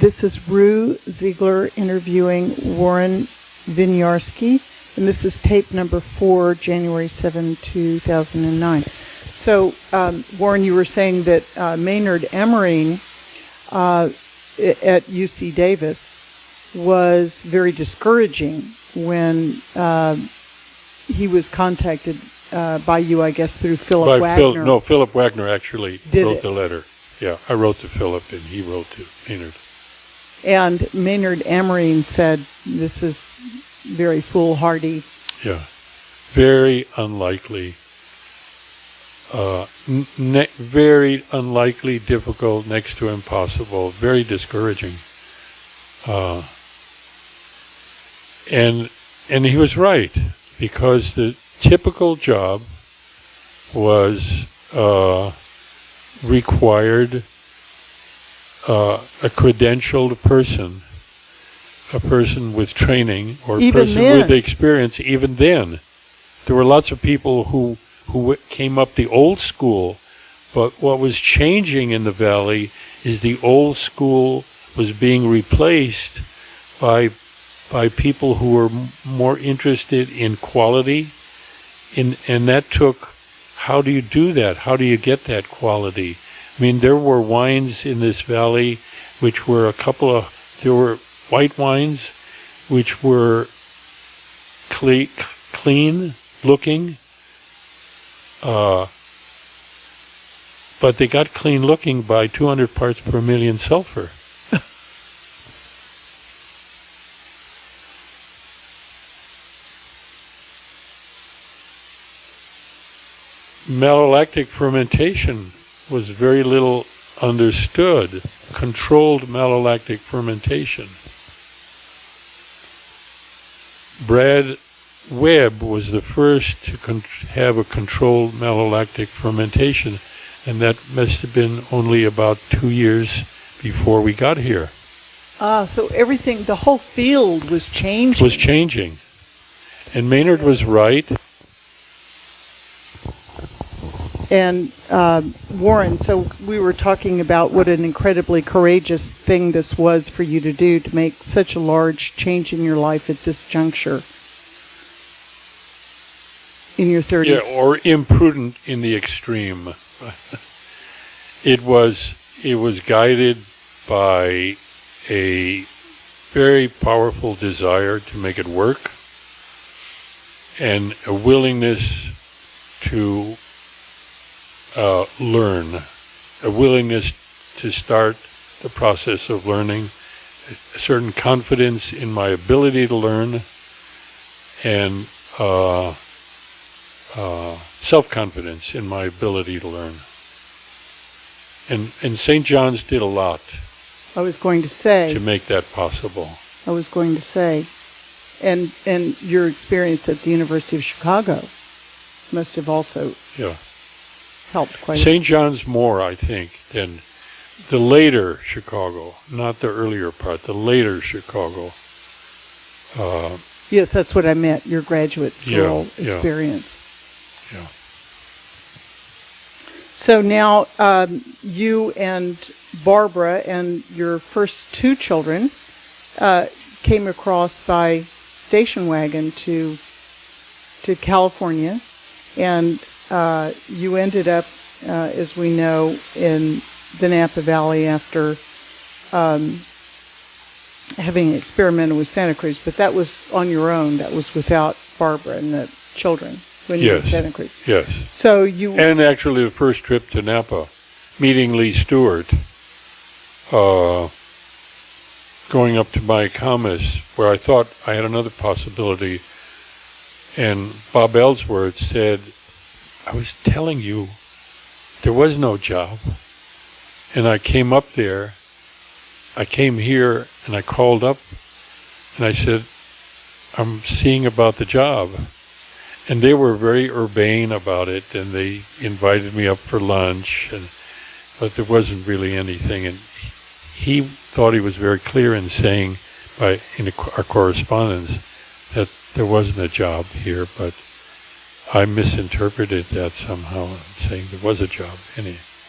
This is Rue Ziegler interviewing Warren Winiarski, and this is tape number 4, January 7, 2009. So, Warren, you were saying that Maynard Emerine at UC Davis was very discouraging when he was contacted by you, I guess, through Philip Wagner. Philip Wagner actually wrote the letter. Yeah, I wrote to Philip and he wrote to Maynard. And Maynard Emerine said, this is very foolhardy. Yeah, very unlikely. Very unlikely, difficult, next to impossible, very discouraging. And he was right, because the typical job was required a credentialed person, a person with training, or a person with experience. Even then, there were lots of people who came up the old school, but what was changing in the Valley is the old school was being replaced by people who were more interested in quality, and that took, how do you do that? How do you get that quality? I mean, there were wines in this valley which were there were white wines which were clean looking, but they got clean looking by 200 parts per million sulfur. Malolactic fermentation was very little understood. Controlled malolactic fermentation. Brad Webb was the first to have a controlled malolactic fermentation, and that must have been only about 2 years before we got here. So everything, the whole field was changing. Was changing. And Maynard was right. And Warren, so we were talking about what an incredibly courageous thing this was for you to do, to make such a large change in your life at this juncture in your 30s. Yeah, or imprudent in the extreme. It was guided by a very powerful desire to make it work, and a willingness to learn, a willingness to start the process of learning, a certain confidence in my ability to learn, and self-confidence in my ability to learn. And St. John's did a lot. I was going to say. To make that possible. I was going to say. And your experience at the University of Chicago must have also helped quite a bit. St. John's more, I think, than the later Chicago, not the earlier part, the later Chicago. Yes, that's what I meant, your graduate school experience. Yeah. So now you and Barbara and your first 2 children came across by station wagon to California, and you ended up, as we know, in the Napa Valley after having experimented with Santa Cruz, but that was on your own. That was without Barbara and the children when you were in Santa Cruz. Yes. So you... And actually the first trip to Napa, meeting Lee Stewart, going up to Mayacamas, where I thought I had another possibility, and Bob Ellsworth said, I was telling you there was no job. And I came up there, I came here, and I called up, and I said, I'm seeing about the job. And they were very urbane about it, and they invited me up for lunch, but there wasn't really anything. And he thought he was very clear in saying, in our correspondence, that there wasn't a job here, but I misinterpreted that somehow, saying there was a job.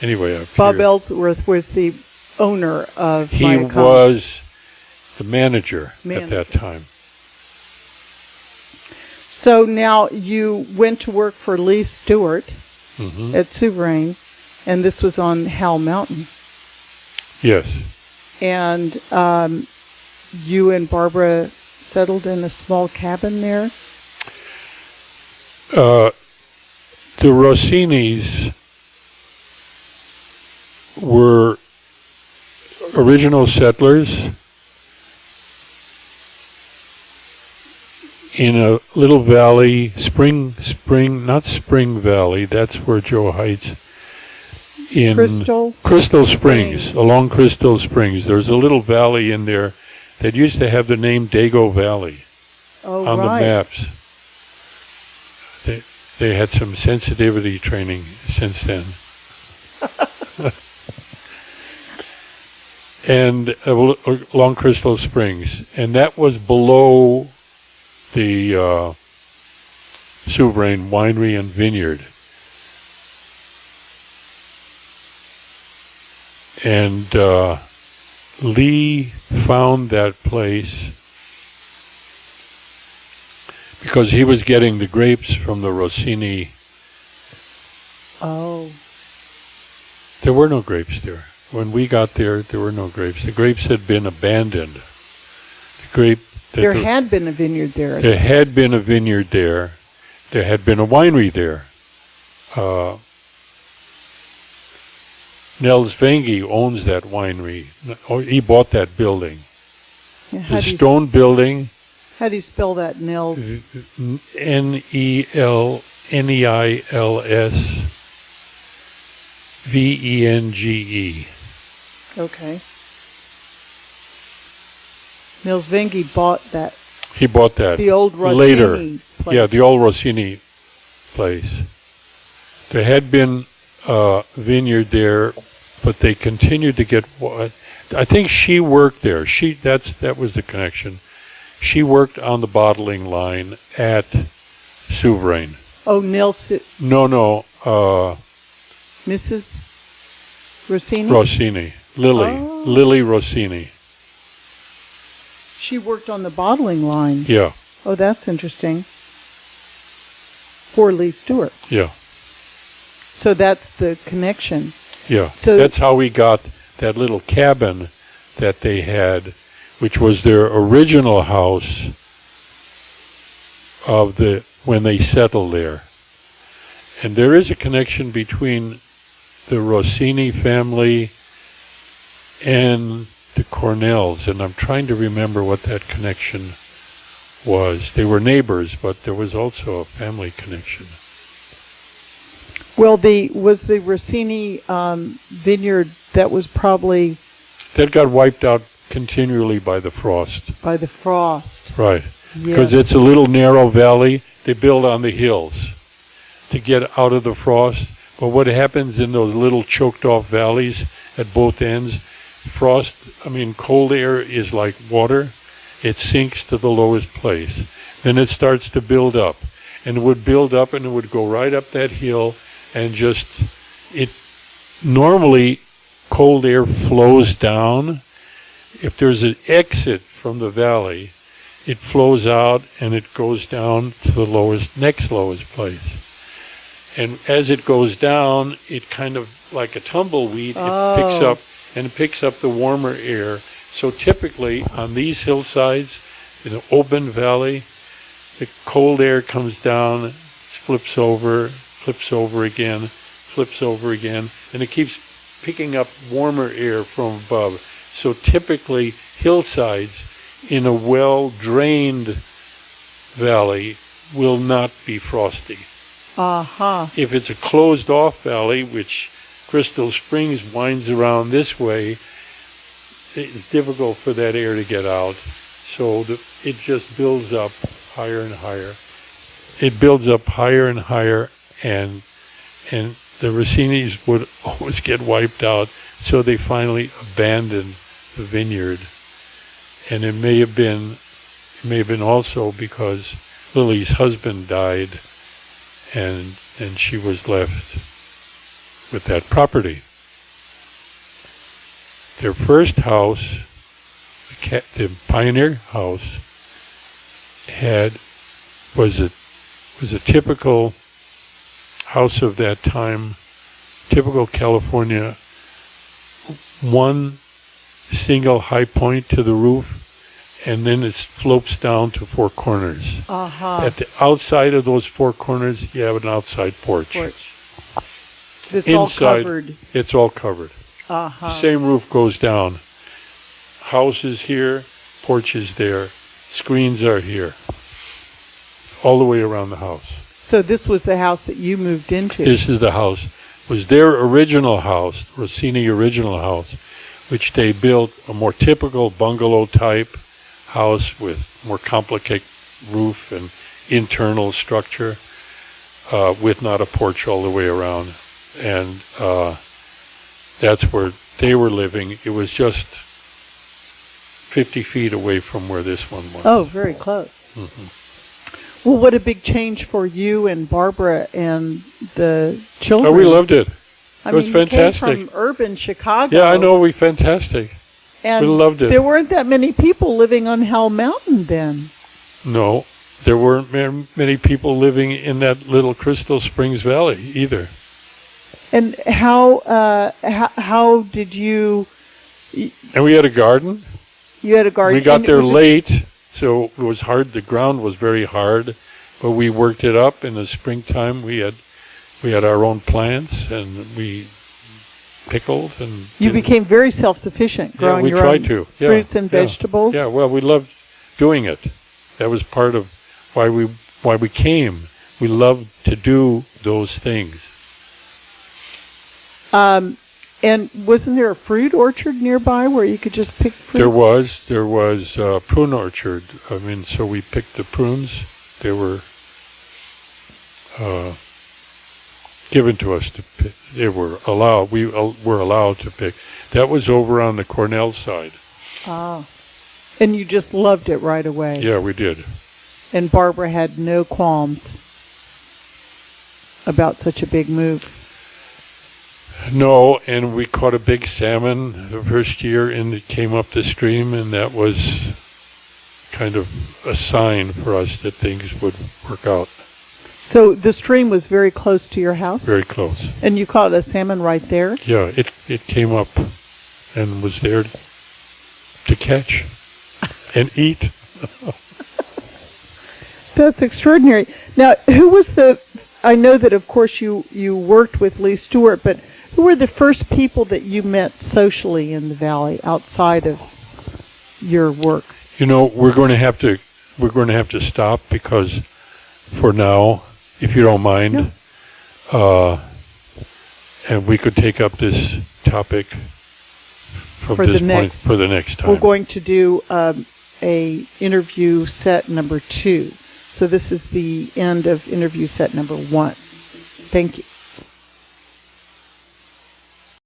Anyway, Bob Ellsworth was the owner of He Viacom. was the manager at Manager. that time. So now you went to work for Lee Stewart Hmm. at Souverain, and this was on Howell Mountain. Yes. And you and Barbara settled in a small cabin there? The Rossinis were original settlers in a little valley, not Spring Valley, that's where Joe Heights, in Crystal Springs, along Crystal Springs. There's a little valley in there that used to have the name Dago Valley on the maps. They had some sensitivity training since then. And along Crystal Springs. And that was below the Souverain Winery and Vineyard. And Lee found that place because he was getting the grapes from the Rossini. Oh. There were no grapes there. When we got there, there were no grapes. The grapes had been abandoned. There had been a vineyard there. There had been a vineyard there. There had been a winery there. Nels Vengi owns that winery. He bought that building. The stone building. How do you spell that, Nels? N-E-L-Venge. Okay. Nels Vengi bought that. He bought that. The old Rossini later. place. Yeah, the old Rossini place. There had been a vineyard there, but they continued to get. I think she worked there. That was the connection. She worked on the bottling line at Souverain. Oh, Nels. No. Mrs. Rossini? Rossini. Lily. Oh. Lily Rossini. She worked on the bottling line. Yeah. Oh, that's interesting. For Lee Stewart. Yeah. So that's the connection. Yeah. So that's how we got that little cabin that they had, which was their original house when they settled there. And there is a connection between the Rossini family and the Cornells, and I'm trying to remember what that connection was. They were neighbors, but there was also a family connection. Well, was the Rossini vineyard that was probably... That got wiped out continually by the frost. By the frost. Right. Yes. Because it's a little narrow valley. They build on the hills to get out of the frost. But what happens in those little choked off valleys at both ends, cold air is like water. It sinks to the lowest place. Then it starts to build up. And it would build up and it would go right up that hill and normally cold air flows down. If there's an exit from the valley, it flows out and it goes down to the next lowest place. And as it goes down, it kind of like a tumbleweed, it picks up the warmer air. So typically on these hillsides, in an open valley, the cold air comes down, flips over again, and it keeps picking up warmer air from above. So typically hillsides in a well-drained valley will not be frosty. Uh-huh. If it's a closed-off valley, which Crystal Springs winds around this way, it's difficult for that air to get out. So it just builds up higher and higher. It builds up higher and higher, and the Rossinis would always get wiped out, so they finally abandoned the vineyard. And it may have been also because Lily's husband died, and she was left with that property. their first house, the Pioneer House, was a typical house of that time, typical California, one single high point to the roof, and then it slopes down to four corners. Uh-huh. At the outside of those four corners, you have an outside porch. It's all Inside, covered. it's all covered. Uh-huh. Same roof goes down. House is here, porch is there, screens are here, all the way around the house. So this was the house that you moved into? This is the house. It was their original house, Rossini original house, which they built a more typical bungalow type house with more complicated roof and internal structure, with not a porch all the way around. And that's where they were living. It was just 50 feet away from where this one was. Oh, very close. Mm-hmm. Well, what a big change for you and Barbara and the children. Oh, we loved it. I It was mean, fantastic. You came from urban Chicago. Yeah, I know. Fantastic. And we loved it. There weren't that many people living on Hell Mountain then. No, there weren't many people living in that little Crystal Springs Valley either. And how did you? And we had a garden. You had a garden. We got and there was late, so it was hard. The ground was very hard, but we worked it up in the springtime. We had our own plants, and we pickled and. You became very self-sufficient, growing we your tried own to. Yeah, fruits and vegetables. Yeah, well, we loved doing it. That was part of why we came. We loved to do those things. And wasn't there a fruit orchard nearby where you could just pick fruit? There was a prune orchard. I mean, so we picked the prunes. They were given to us to pick. They were allowed. We were allowed to pick. That was over on the Cornell side. Ah. And you just loved it right away. Yeah, we did. And Barbara had no qualms about such a big move. No, and we caught a big salmon the first year, and it came up the stream, and that was kind of a sign for us that things would work out. So the stream was very close to your house? Very close. And you caught a salmon right there? Yeah, it came up and was there to catch and eat. That's extraordinary. Now, who was I know that of course you worked with Lee Stewart, but who were the first people that you met socially in the valley outside of your work? You know, we're going to have to stop because for now, if you don't mind, and we could take up this topic from this point for the next time. We're going to do a interview set number 2. So this is the end of interview set number 1. Thank you.